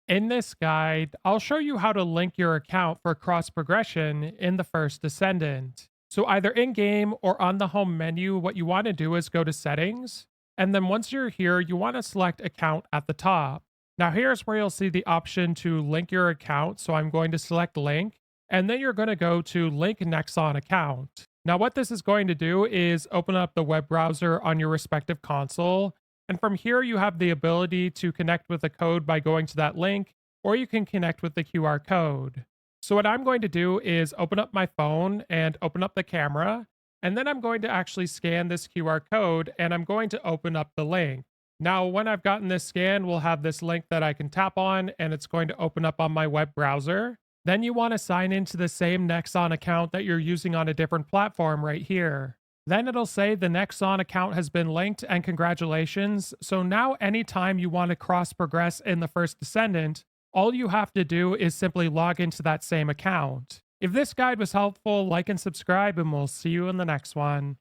In this guide, I'll show you how to link your account for cross progression in the First Descendant. So, either in game or on the home menu, what you want to do is go to Settings. And then once you're here, you want to select Account at the top. Now, here's where you'll see the option to link your account. So, I'm going to select Link. And then you're going to go to Link Nexon Account. Now, what this is going to do is open up the web browser on your respective console, and from here, you have the ability to connect with the code by going to that link, or you can connect with the QR code. So, what I'm going to do is open up my phone and open up the camera, and then I'm going to actually scan this QR code and I'm going to open up the link. Now, when I've gotten this scan, we'll have this link that I can tap on and it's going to open up on my web browser. Then you want to sign into the same Nexon account that you're using on a different platform right here. Then it'll say the Nexon account has been linked and congratulations. So now, anytime you want to cross progress in the First Descendant, all you have to do is simply log into that same account. If this guide was helpful, like and subscribe, and we'll see you in the next one.